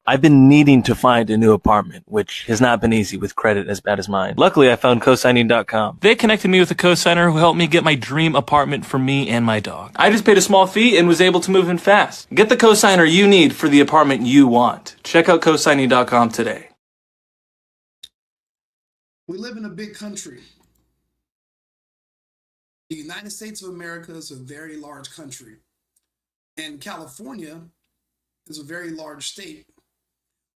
I've been needing to find a new apartment, which has not been easy with credit as bad as mine. Luckily, I found cosigning.com. They connected me with a cosigner who helped me get my dream apartment for me and my dog. I just paid a small fee and was able to move in fast. Get the cosigner you need for the apartment you want. Check out cosigning.com today. We live in a big country. The United States of America is a very large country, and California is a very large state,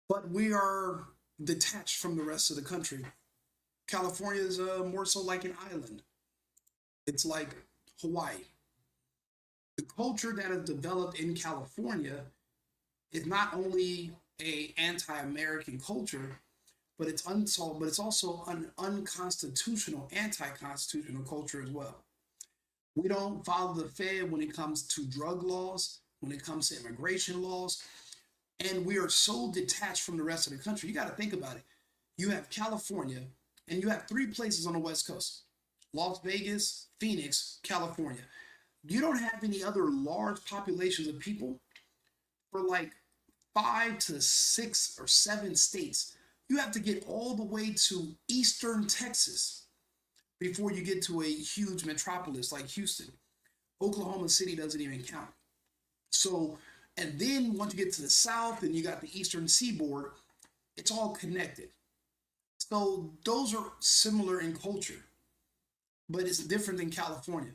but we are detached from the rest of the country. California is more so like an island. It's like Hawaii. The culture that is developed in California is not only a anti-American culture, but it's unsolved, but it's also an unconstitutional, anti-constitutional culture as well. We don't follow the Fed when it comes to drug laws, when it comes to immigration laws, and we are so detached from the rest of the country. You got to think about it. You have California, and you have three places on the West Coast: Las Vegas, Phoenix, California. You don't have any other large populations of people for like 5 to 6 or 7 states. You have to get all the way to eastern Texas before you get to a huge metropolis like Houston. Oklahoma City doesn't even count. So, and then once you get to the south and you got the eastern seaboard, it's all connected. So those are similar in culture, but it's different than California.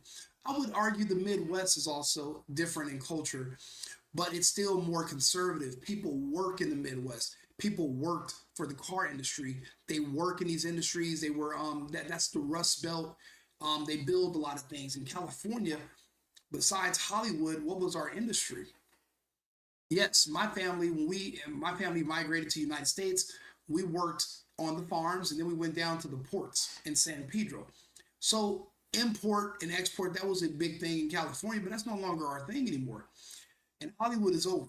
I would argue the Midwest is also different in culture, but it's still more conservative. People work in the Midwest. People worked for the car industry. They work in these industries. They were that's the Rust Belt. They build a lot of things. In California, besides Hollywood, what was our industry? Yes, my family, when my family migrated to the United States, we worked on the farms and then we went down to the ports in San Pedro. So import and export, that was a big thing in California, but that's no longer our thing anymore. And Hollywood is over.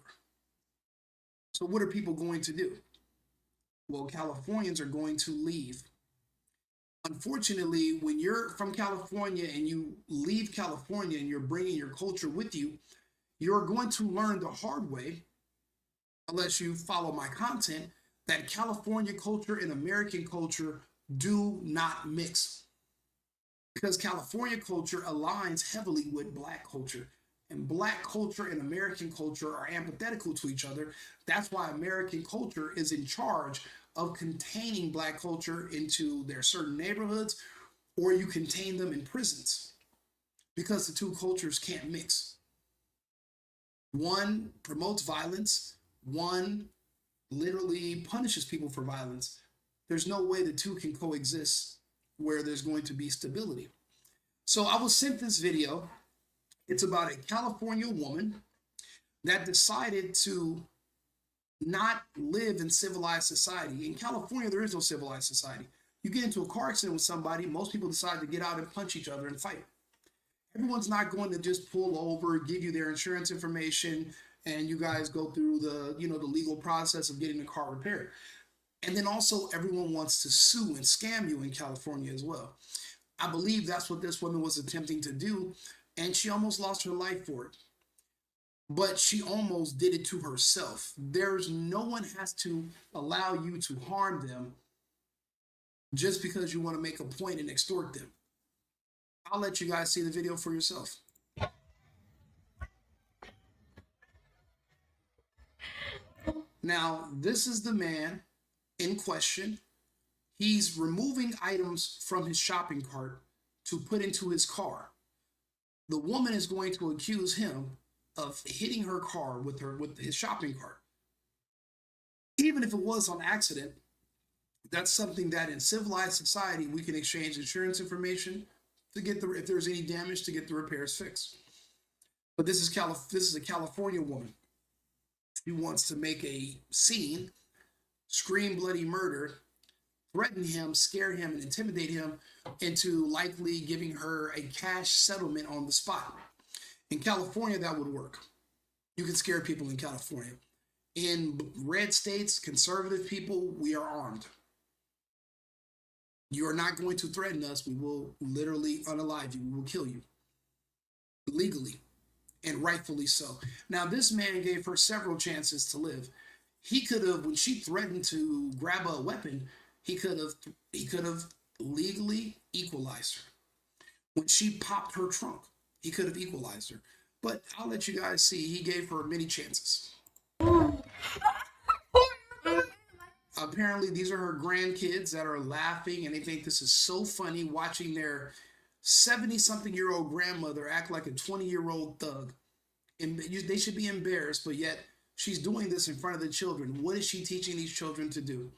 So what are people going to do? Well, Californians are going to leave. Unfortunately, when you're from California and you leave California and you're bringing your culture with you, you're going to learn the hard way, unless you follow my content, that California culture and American culture do not mix. Because California culture aligns heavily with Black culture. And Black culture and American culture are antithetical to each other. That's why American culture is in charge of containing Black culture into their certain neighborhoods, or you contain them in prisons, because the two cultures can't mix. One promotes violence, one literally punishes people for violence. There's no way the two can coexist where there's going to be stability. So I was sent this video. It's about a California woman that decided to not live in civilized society. In California, there is no civilized society. You get into a car accident with somebody, most people decide to get out and punch each other and fight. Everyone's not going to just pull over, give you their insurance information, and you guys go through the legal process of getting the car repaired. And then also everyone wants to sue and scam you in California as well. I believe that's what this woman was attempting to do, and she almost lost her life for it. But she almost did it to herself. There's no one has to allow you to harm them just because you want to make a point and extort them. I'll let you guys see the video for yourself. Now, this is the man in question. He's removing items from his shopping cart to put into his car. The woman is going to accuse him of hitting her car with his shopping cart. Even if it was on accident, that's something that in civilized society we can exchange insurance information to get if there's any damage, to get the repairs fixed. But this is a California woman. She wants to make a scene, scream bloody murder, threaten him, scare him, and intimidate him into likely giving her a cash settlement on the spot. In California, that would work. You can scare people in California. In red states, conservative people, we are armed. You are not going to threaten us. We will literally unalive you. We will kill you. Legally, and rightfully so. Now, this man gave her several chances to live. He could have, when she threatened to grab a weapon, he could have legally equalized her. When she popped her trunk, he could have equalized her. But I'll let you guys see. He gave her many chances. Apparently, these are her grandkids that are laughing, and they think this is so funny watching their 70-something-year-old grandmother act like a 20-year-old thug. And they should be embarrassed, but yet she's doing this in front of the children. What is she teaching these children to do?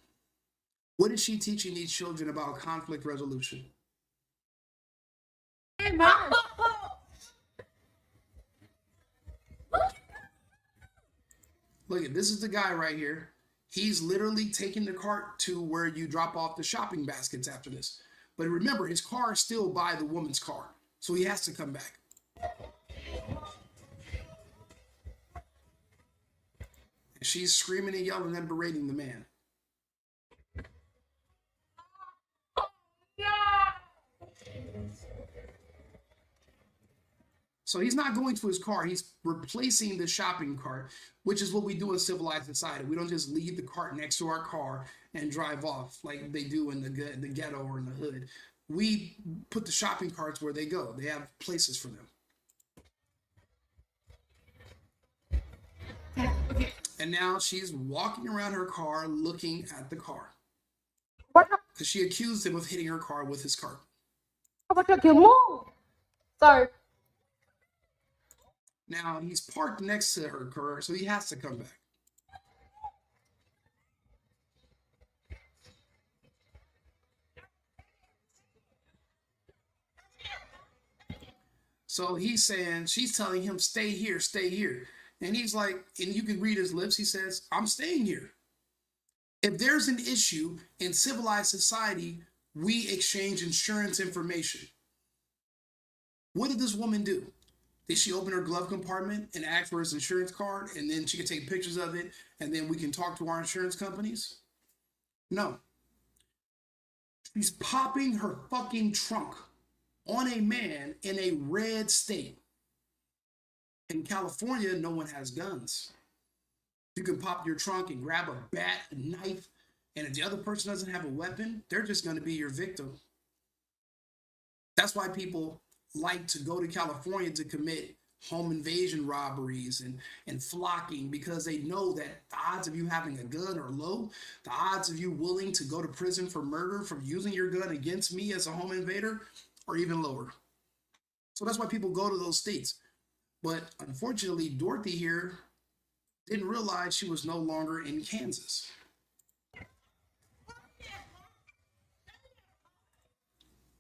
What is she teaching these children about conflict resolution? Look at this is the guy right here. He's literally taking the cart to where you drop off the shopping baskets after this. But remember, his car is still by the woman's car, so he has to come back. And she's screaming and yelling and berating the man. So he's not going to his car. He's replacing the shopping cart, which is what we do in civilized society. We don't just leave the cart next to our car and drive off like they do in the ghetto or in the hood. We put the shopping carts where they go. They have places for them. And now she's walking around her car looking at the car. Because she accused him of hitting her car with his cart. Sorry. Now he's parked next to her car, so he has to come back. So he's saying, she's telling him, stay here, stay here. And he's like, and you can read his lips, he says, I'm staying here. If there's an issue in civilized society, we exchange insurance information. What did this woman do? Did she open her glove compartment and ask for his insurance card, and then she could take pictures of it, and then we can talk to our insurance companies? No. She's popping her fucking trunk on a man in a red state. In California, no one has guns. You can pop your trunk and grab a bat, a knife, and if the other person doesn't have a weapon, they're just going to be your victim. That's why people like to go to California to commit home invasion robberies and flocking, because they know that the odds of you having a gun are low. The odds of you willing to go to prison for murder from using your gun against me as a home invader are even lower. So that's why people go to those states. But unfortunately, Dorothy here didn't realize she was no longer in Kansas.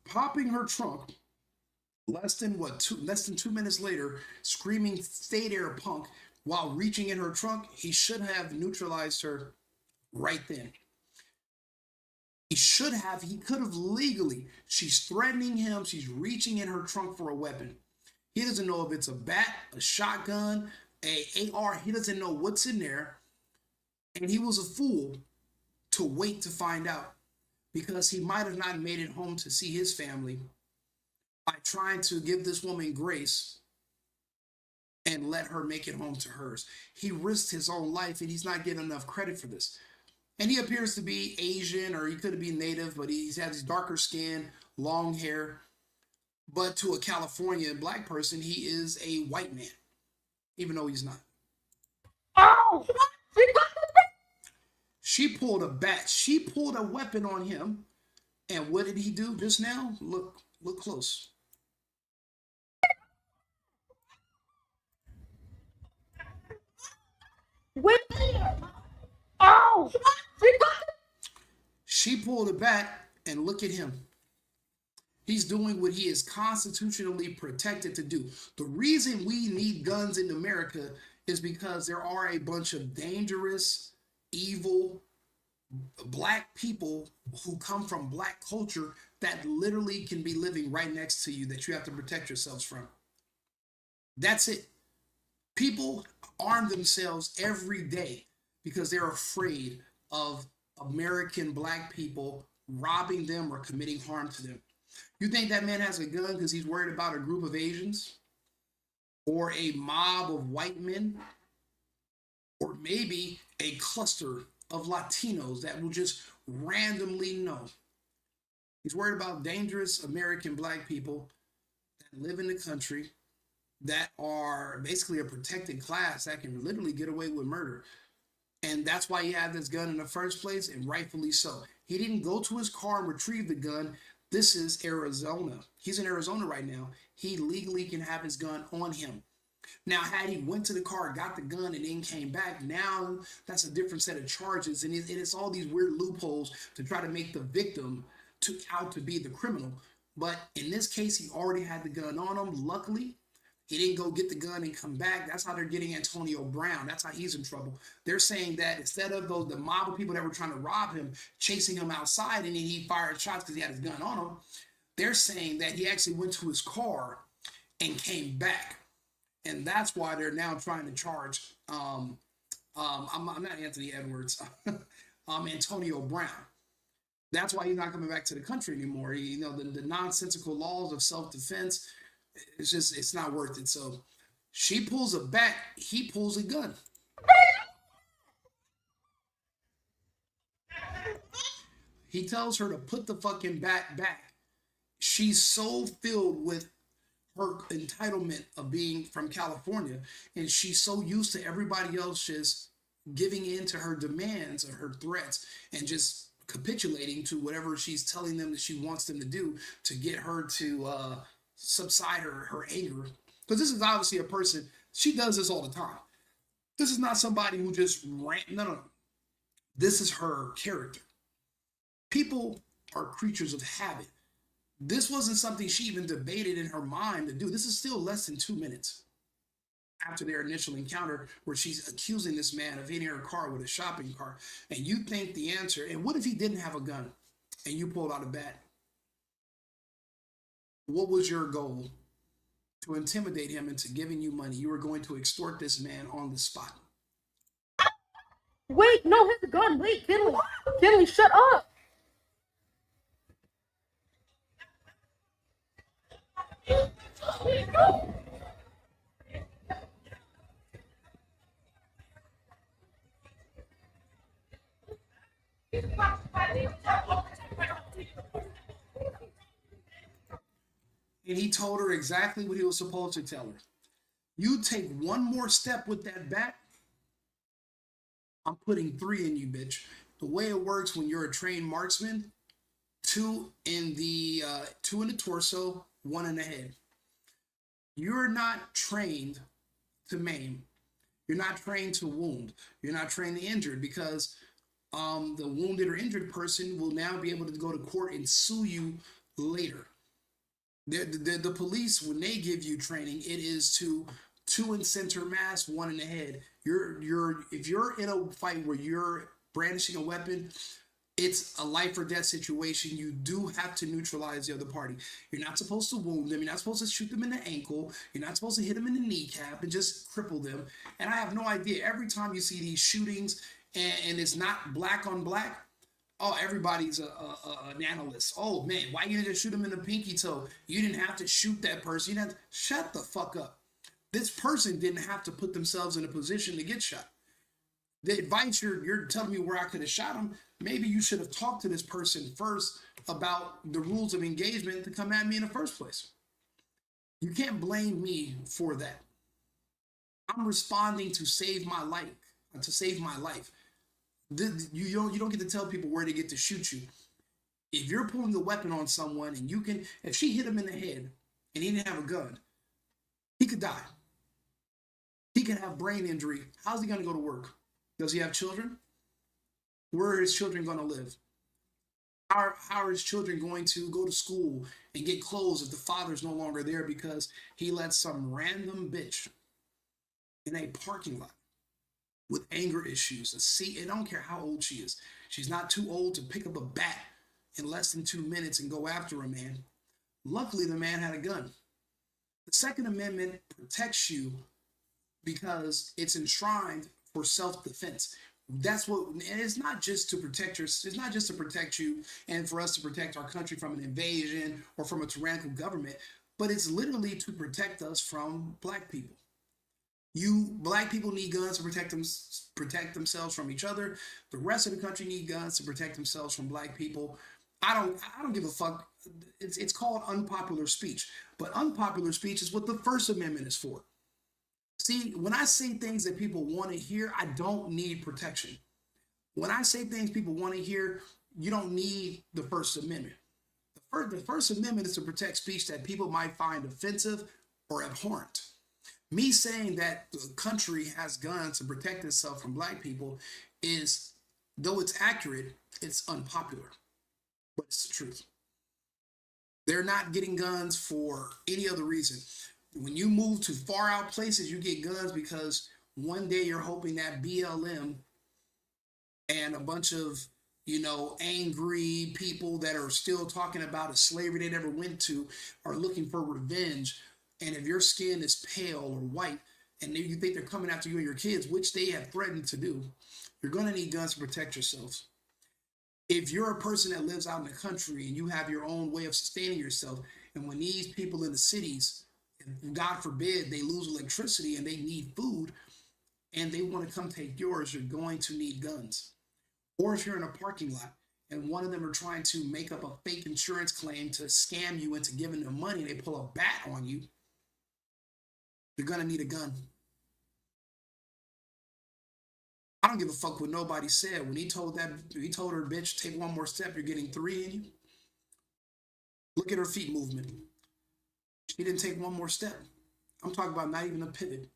Popping her trunk, less than 2 minutes later, screaming "stay there, punk," while reaching in her trunk. He should have neutralized her right then. He could have legally. She's threatening him. She's reaching in her trunk for a weapon. He doesn't know if it's a bat, a shotgun, a AR. He doesn't know what's in there. And he was a fool to wait to find out, because he might have not made it home to see his family by trying to give this woman grace and let her make it home to hers. He risked his own life, and he's not getting enough credit for this. And he appears to be Asian, or he could be native, but he's had his darker skin, long hair. But to a California black person, he is a white man, even though he's not. Ow! She pulled a bat. She pulled a weapon on him. And what did he do just now? Look close. Whip! Ow! She pulled a bat, and look at him. He's doing what he is constitutionally protected to do. The reason we need guns in America is because there are a bunch of dangerous, evil, black people who come from black culture that literally can be living right next to you that you have to protect yourselves from. That's it. People arm themselves every day because they're afraid of American black people robbing them or committing harm to them. You think that man has a gun because he's worried about a group of Asians or a mob of white men or maybe a cluster of Latinos that will just randomly know. He's worried about dangerous American black people that live in the country that are basically a protected class that can literally get away with murder. And that's why he had this gun in the first place, and rightfully so. He didn't go to his car and retrieve the gun. This is Arizona. He's in Arizona right now. He legally can have his gun on him. Now, had he went to the car, got the gun, and then came back, now that's a different set of charges. And it's all these weird loopholes to try to make the victim out to be the criminal. But in this case, he already had the gun on him. Luckily, he didn't go get the gun and come back. That's how they're getting Antonio Brown. That's how he's in trouble. They're saying that instead of the mob of people that were trying to rob him, chasing him outside, and then he fired shots because he had his gun on him, they're saying that he actually went to his car and came back. And that's why they're now trying to charge, I'm not Anthony Edwards, Antonio Brown. That's why he's not coming back to the country anymore. The nonsensical laws of self-defense, it's not worth it. So she pulls a bat, he pulls a gun. He tells her to put the fucking bat back. She's so filled with her entitlement of being from California, and she's so used to everybody else just giving in to her demands or her threats and just capitulating to whatever she's telling them that she wants them to do to get her to subside her anger. Because this is obviously a person, she does this all the time. This is not somebody who just no. This is her character. People are creatures of habit. This wasn't something she even debated in her mind to do. This is still less than 2 minutes after their initial encounter where she's accusing this man of hitting her car with a shopping cart. And you think the answer, and what if he didn't have a gun and you pulled out a bat? What was your goal? To intimidate him into giving you money. You were going to extort this man on the spot. Wait, no, hit the gun. Wait, Kinley. Kinley, shut up. And he told her exactly what he was supposed to tell her. You take one more step with that bat, I'm putting 3 in you, bitch. The way it works when you're a trained marksman, 2 in the torso, 1 in the head. You're not trained to maim. You're not trained to wound. You're not trained to injure, because the wounded or injured person will now be able to go to court and sue you later. The police, when they give you training, it is to 2 in center mass, 1 in the head. If you're in a fight where you're brandishing a weapon, it's a life or death situation. You do have to neutralize the other party. You're not supposed to wound them. You're not supposed to shoot them in the ankle. You're not supposed to hit them in the kneecap and just cripple them. And I have no idea. Every time you see these shootings and it's not black on black, oh, everybody's an analyst. Oh, man, why you didn't just shoot him in the pinky toe? You didn't have to shoot that person. You didn't have to. Shut the fuck up. This person didn't have to put themselves in a position to get shot. The advice you're telling me where I could have shot him, maybe you should have talked to this person first about the rules of engagement to come at me in the first place. You can't blame me for that. I'm responding to save my life, You don't get to tell people where they get to shoot you. If you're pulling a weapon on someone and if she hit him in the head and he didn't have a gun, he could die. He could have brain injury. How's he going to go to work? Does he have children? Where are his children going to live? How are his children going to go to school and get clothes if the father's no longer there because he let some random bitch in a parking lot with anger issues, I don't care how old she is. She's not too old to pick up a bat in less than 2 minutes and go after a man. Luckily, the man had a gun. The Second Amendment protects you because it's enshrined for self-defense. That's what, and it's not just to protect you and for us to protect our country from an invasion or from a tyrannical government, but it's literally to protect us from black people. Black people need guns to protect themselves from each other. The rest of the country need guns to protect themselves from black people. I don't give a fuck. It's called unpopular speech, but unpopular speech is what the First Amendment is for. See, when I say things that people want to hear, I don't need protection. When I say things people want to hear, you don't need the First Amendment. The First Amendment is to protect speech that people might find offensive or abhorrent. Me saying that the country has guns to protect itself from black people is, though it's accurate, it's unpopular, but it's the truth. They're not getting guns for any other reason. When you move to far out places, you get guns because one day you're hoping that BLM and a bunch of, angry people that are still talking about a slavery they never went to are looking for revenge. And if your skin is pale or white and you think they're coming after you and your kids, which they have threatened to do, you're going to need guns to protect yourselves. If you're a person that lives out in the country and you have your own way of sustaining yourself, and when these people in the cities, God forbid, they lose electricity and they need food and they want to come take yours, you're going to need guns. Or if you're in a parking lot and one of them are trying to make up a fake insurance claim to scam you into giving them money, and they pull a bat on you, you're going to need a gun. I don't give a fuck what nobody said. When he told her, bitch, take one more step, you're getting 3 in you. Look at her feet movement. She didn't take one more step. I'm talking about not even a pivot.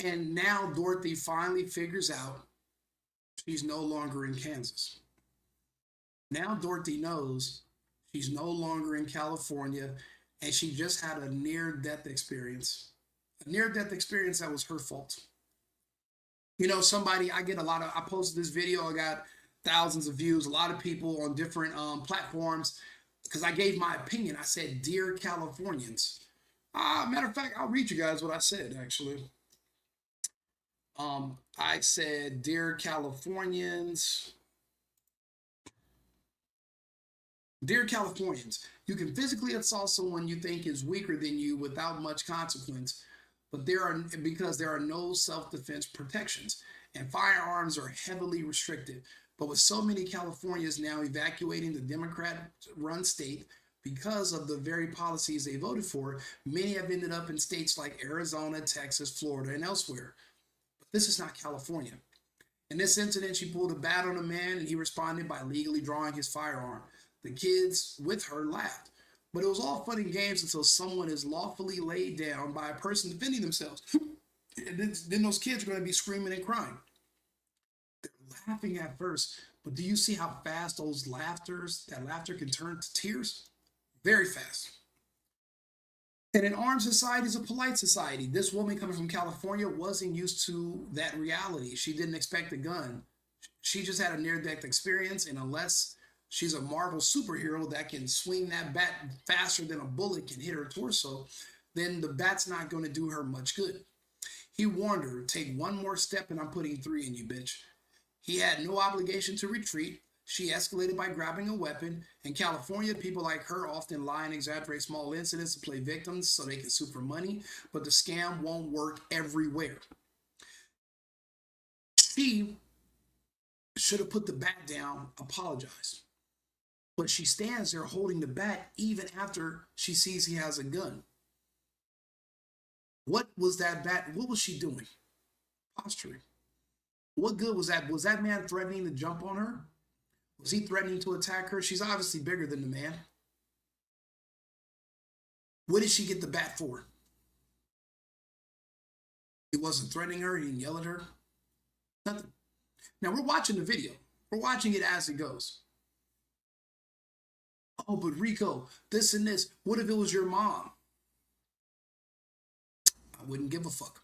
And now Dorothy finally figures out she's no longer in Kansas. Now Dorothy knows she's no longer in California, and she just had a near-death experience. A near-death experience that was her fault. I posted this video, I got thousands of views, a lot of people on different platforms, because I gave my opinion. I said, "Dear Californians." Matter of fact, I'll read you guys what I said, actually. I said, "Dear Californians, you can physically assault someone you think is weaker than you without much consequence, but there are no self-defense protections, and firearms are heavily restricted. But with so many Californians now evacuating the Democrat-run state because of the very policies they voted for, many have ended up in states like Arizona, Texas, Florida, and elsewhere. But this is not California. In this incident, she pulled a bat on a man, and he responded by legally drawing his firearm. The kids with her laughed. But it was all fun and games until someone is lawfully laid down by a person defending themselves. And then those kids are going to be screaming and crying. They're laughing at first, but do you see how fast that laughter can turn to tears? Very fast. And an armed society is a polite society. This woman coming from California wasn't used to that reality. She didn't expect a gun. She just had a near-death experience, and unless she's a Marvel superhero that can swing that bat faster than a bullet can hit her torso, then the bat's not going to do her much good. He warned her, "Take one more step and I'm putting 3 in you, bitch." He had no obligation to retreat. She escalated by grabbing a weapon. In California, people like her often lie and exaggerate small incidents to play victims so they can sue for money, but the scam won't work everywhere. She should have put the bat down, apologized. But she stands there holding the bat even after she sees he has a gun. What was that bat? What was she doing? Posturing. What good was that? Was that man threatening to jump on her? Was he threatening to attack her? She's obviously bigger than the man. What did she get the bat for? He wasn't threatening her. He didn't yell at her. Nothing. Now we're watching the video. We're watching it as it goes. "Oh, but Rico, this and this. What if it was your mom?" I wouldn't give a fuck.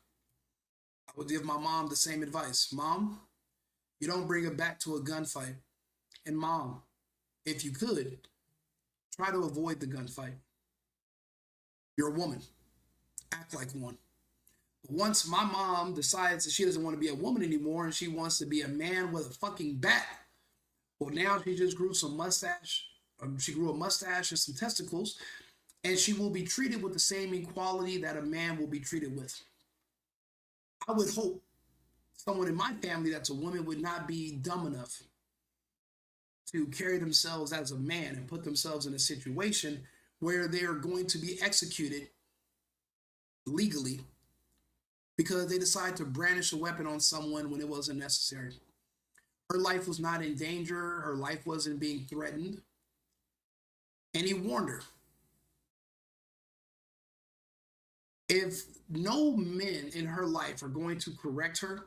I would give my mom the same advice. "Mom, you don't bring a bat to a gunfight. And mom, if you could, try to avoid the gunfight. You're a woman. Act like one." But once my mom decides that she doesn't want to be a woman anymore and she wants to be a man with a fucking bat, well, now she just grew some mustache She grew a mustache and some testicles, and she will be treated with the same equality that a man will be treated with. I would hope someone in my family that's a woman would not be dumb enough to carry themselves as a man and put themselves in a situation where they're going to be executed legally because they decide to brandish a weapon on someone when it wasn't necessary. Her life was not in danger, her life wasn't being threatened, and he warned her. If no men in her life are going to correct her,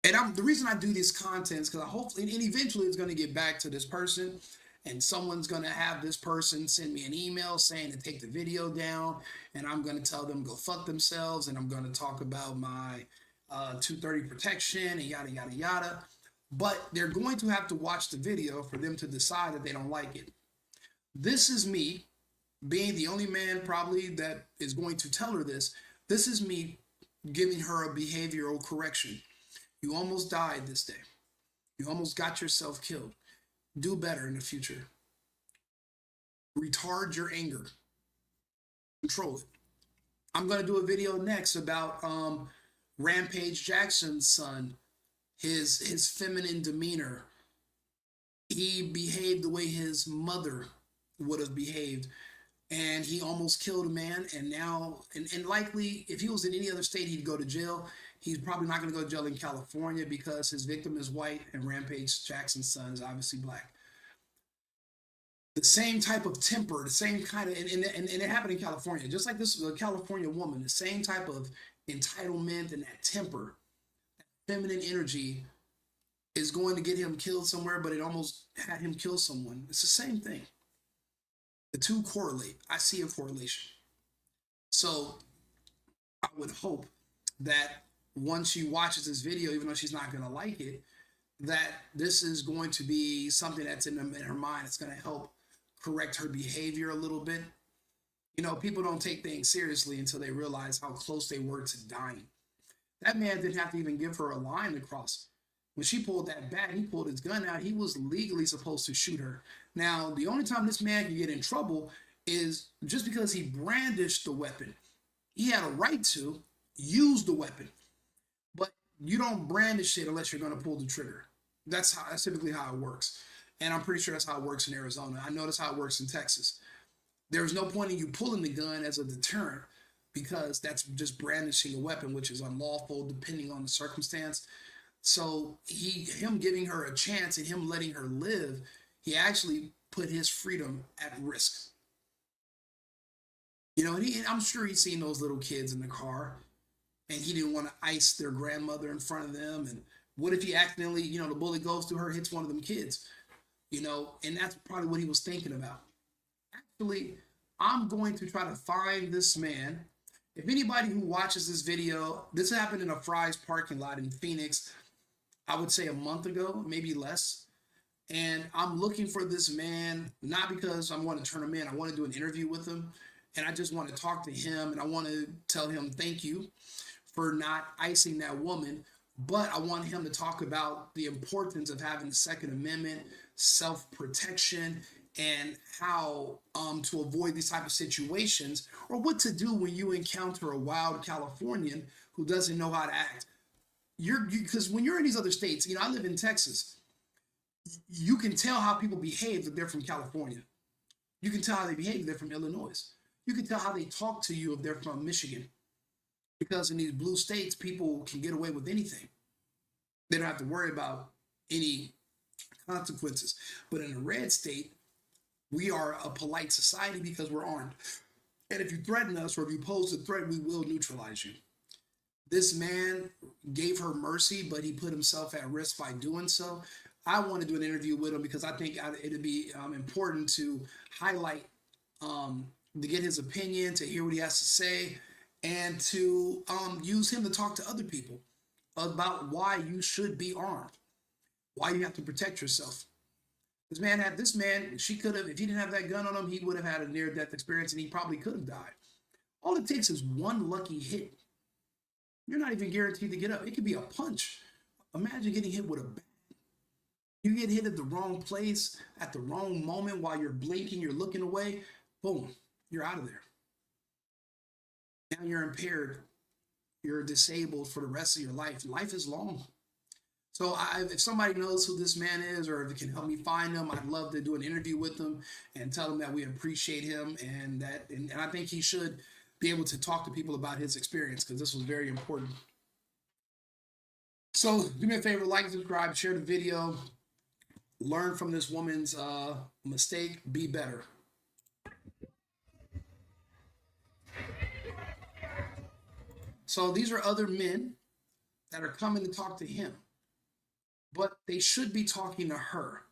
and the reason I do these contents because I hope, and eventually it's going to get back to this person, and someone's going to have this person send me an email saying to take the video down, and I'm going to tell them go fuck themselves, and I'm going to talk about my 230 protection and yada yada yada. But they're going to have to watch the video for them to decide that they don't like it. This is me being the only man probably that is going to tell her this. This is me giving her a behavioral correction. You almost died this day. You almost got yourself killed. Do better in the future. Retard your anger. Control it. I'm going to do a video next about Rampage Jackson's son, his feminine demeanor. He behaved the way his mother would have behaved, and he almost killed a man. And now, and likely, if he was in any other state, he'd go to jail. He's probably not going to go to jail in California because his victim is white and Rampage Jackson's son is obviously black. The same type of temper, the same kind of, and it happened in California, just like this was a California woman, the same type of entitlement and that temper, that feminine energy is going to get him killed somewhere, but it almost had him kill someone. It's the same thing. The two correlate. I see a correlation. So I would hope that once she watches this video, even though she's not going to like it, that this is going to be something that's in her mind. It's going to help correct her behavior a little bit. You know, people don't take things seriously until they realize how close they were to dying. That man didn't have to even give her a line to cross. When she pulled that bat, he pulled his gun out. He was legally supposed to shoot her. Now, the only time this man can get in trouble is just because he brandished the weapon. He had a right to use the weapon, but you don't brandish it unless you're going to pull the trigger. That's typically how it works. And I'm pretty sure that's how it works in Arizona. I know that's how it works in Texas. There's no point in you pulling the gun as a deterrent because that's just brandishing a weapon, which is unlawful depending on the circumstance. So him giving her a chance and him letting her live, he actually put his freedom at risk. You know, and I'm sure he's seen those little kids in the car and he didn't want to ice their grandmother in front of them. And what if he accidentally, you know, the bullet goes through her, hits one of them kids, you know, and that's probably what he was thinking about. Actually, I'm going to try to find this man. If anybody who watches this video, this happened in a Fry's parking lot in Phoenix, I would say a month ago, maybe less. And I'm looking for this man, not because I want to turn him in. I want to do an interview with him. And I just want to talk to him. And I want to tell him thank you for not icing that woman. But I want him to talk about the importance of having the Second Amendment, self-protection, and how to avoid these type of situations, or what to do when you encounter a wild Californian who doesn't know how to act. Because when you're in these other states, you know, I live in Texas, you can tell how people behave if they're from California. You can tell how they behave if they're from Illinois. You can tell how they talk to you if they're from Michigan. Because in these blue states, people can get away with anything. They don't have to worry about any consequences. But in a red state, we are a polite society because we're armed. And if you threaten us or if you pose a threat, we will neutralize you. This man gave her mercy, but he put himself at risk by doing so. I want to do an interview with him because I think it'd be important to highlight, to get his opinion, to hear what he has to say, and to use him to talk to other people about why you should be armed, why you have to protect yourself. She could have, if he didn't have that gun on him, he would have had a near-death experience and he probably could have died. All it takes is one lucky hit. You're not even guaranteed to get up. It could be a punch. Imagine getting hit with a bat. You get hit at the wrong place at the wrong moment while you're blinking, you're looking away, boom, you're out of there. Now you're impaired. You're disabled for the rest of your life. Life is long. So if somebody knows who this man is, or if it can help me find him, I'd love to do an interview with him and tell him that we appreciate him, and I think he should be able to talk to people about his experience, because this was very important. So do me a favor, like, subscribe, share the video, learn from this woman's mistake, be better. So these are other men that are coming to talk to him, but they should be talking to her,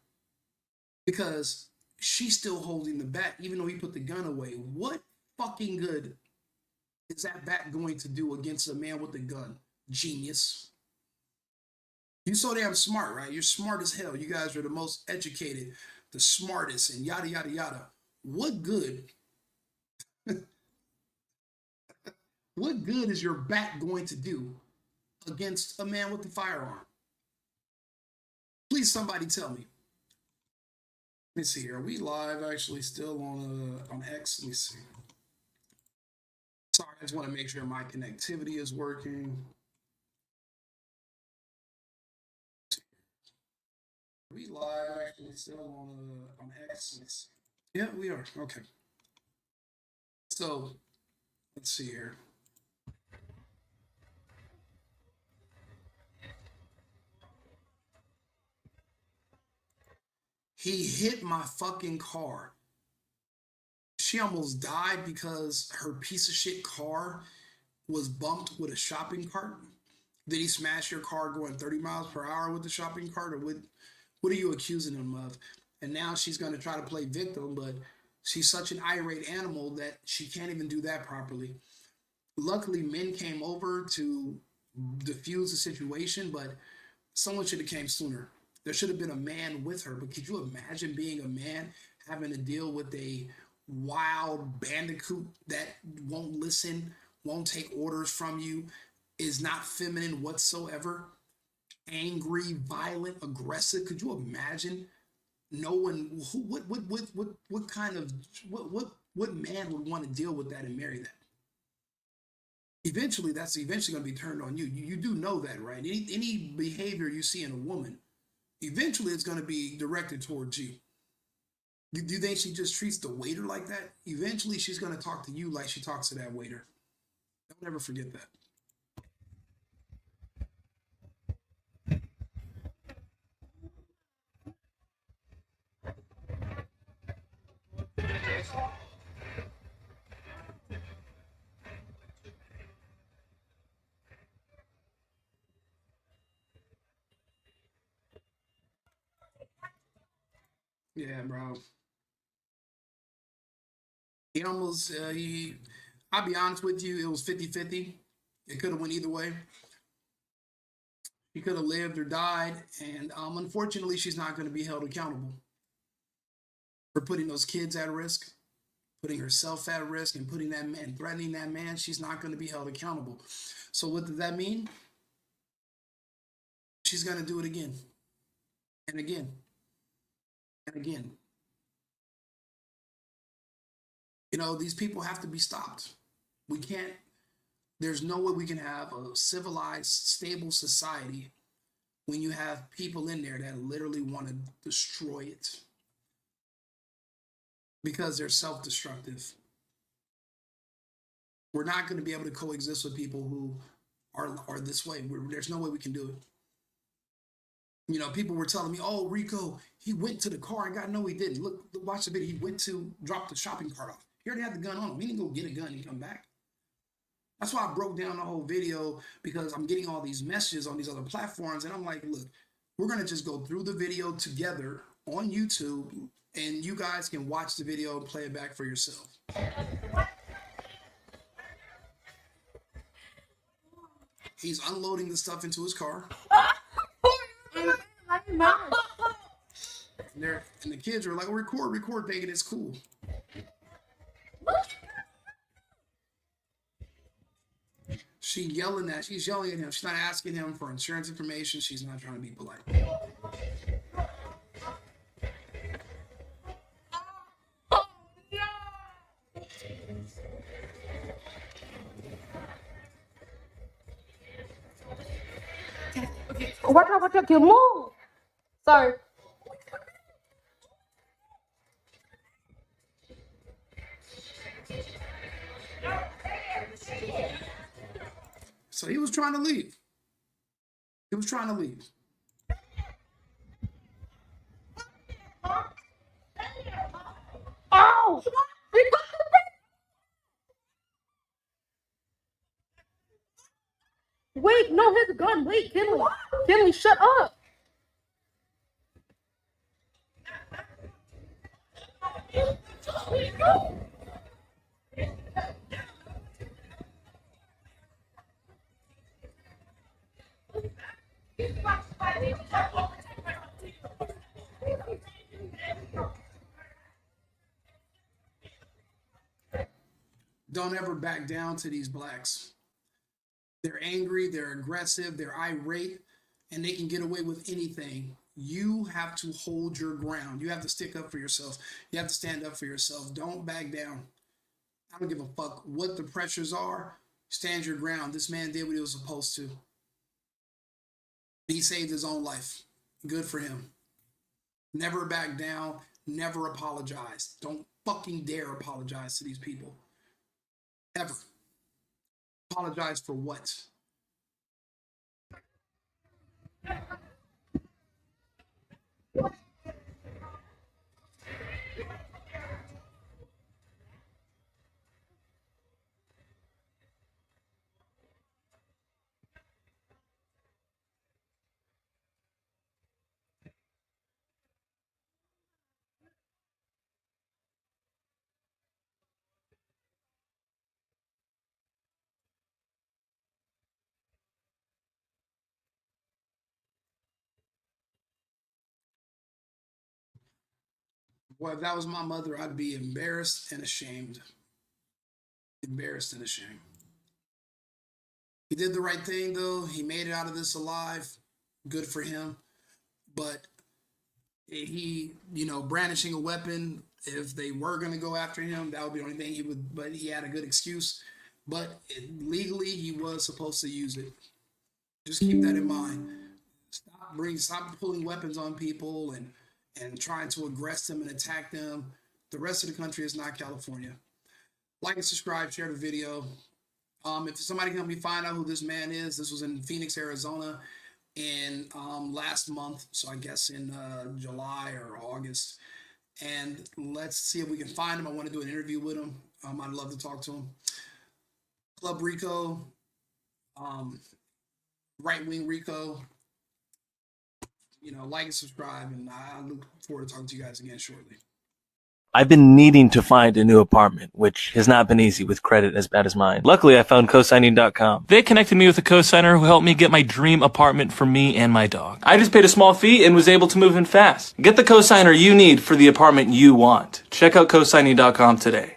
because she's still holding the bat, even though he put the gun away. What fucking good is that bat going to do against a man with a gun? Genius. You so damn smart, right? You're smart as hell. You guys are the most educated, the smartest, and yada, yada, yada. What good? What good is your bat going to do against a man with a firearm? Please, somebody tell me. Let me see here. Are we live actually still on X? Let me see. Sorry, I just want to make sure my connectivity is working. Are we live actually still on X? Yeah, we are. Okay. So let's see here. He hit my fucking car. She almost died because her piece of shit car was bumped with a shopping cart. Did he smash your car going 30 miles per hour with the shopping cart, or what are you accusing him of? And now she's going to try to play victim, but she's such an irate animal that she can't even do that properly. Luckily, men came over to diffuse the situation, but someone should have came sooner. There should have been a man with her. But could you imagine being a man having to deal with a wild bandicoot that won't listen, won't take orders from you, is not feminine whatsoever, angry, violent, aggressive? Could you imagine? No one, what man would want to deal with that and marry that? Eventually, that's eventually going to be turned on you. You do know that, right? Any behavior you see in a woman, eventually it's going to be directed towards you. Do you think she just treats the waiter like that? Eventually she's going to talk to you like she talks to that waiter. Don't ever forget that. Yeah, bro. He almost, I'll be honest with you, it was 50-50. It could have went either way. He could have lived or died, and unfortunately, she's not going to be held accountable for putting those kids at risk, putting herself at risk, and putting that man, threatening that man. She's not going to be held accountable. So what does that mean? She's going to do it again and again and again. You know, these people have to be stopped. We can't, there's no way we can have a civilized, stable society when you have people in there that literally want to destroy it because they're self-destructive. We're not going to be able to coexist with people who are this way. There's no way we can do it. You know, people were telling me, oh, Rico, he went to the car and got, no, he didn't. Look, watch the video. He went to drop the shopping cart off. He already had the gun on him. He didn't go get a gun and come back. That's why I broke down the whole video, because I'm getting all these messages on these other platforms. And I'm like, look, we're going to just go through the video together on YouTube, and you guys can watch the video and play it back for yourself. He's unloading the stuff into his car. And the kids are like, record, thinking it's cool. She's yelling at him. She's not asking him for insurance information. She's not trying to be polite. Watch out, kill. Move. Sorry. So he was trying to leave. He was trying to leave. Oh! Wait, no, his gun. Wait, Kinley. Kinley, shut up. Don't ever back down to these blacks. They're angry, they're aggressive, they're irate, and they can get away with anything. You have to hold your ground. You have to stick up for yourself. You have to stand up for yourself. Don't back down. I don't give a fuck what the pressures are. Stand your ground. This man did what he was supposed to. He saved his own life. Good for him. Never back down. Never apologize. Don't fucking dare apologize to these people. Ever. Apologize for what? Well, if that was my mother, I'd be embarrassed and ashamed. Embarrassed and ashamed. He did the right thing, though. He made it out of this alive. Good for him. But he, brandishing a weapon, if they were going to go after him, that would be the only thing he would, but he had a good excuse. But legally, he was supposed to use it. Just keep that in mind. Stop pulling weapons on people and trying to aggress them and attack them. The rest of the country is not California. Like and subscribe, share the video. If somebody can help me find out who this man is, this was in Phoenix, Arizona in last month. So I guess in July or August. And let's see if we can find him. I want to do an interview with him. I'd love to talk to him. Club Rico, Right Wing Rico. Like and subscribe, and I look forward to talking to you guys again shortly. I've been needing to find a new apartment, which has not been easy with credit as bad as mine. Luckily, I found cosigning.com. They connected me with a cosigner who helped me get my dream apartment for me and my dog. I just paid a small fee and was able to move in fast. Get the cosigner you need for the apartment you want. Check out cosigning.com today.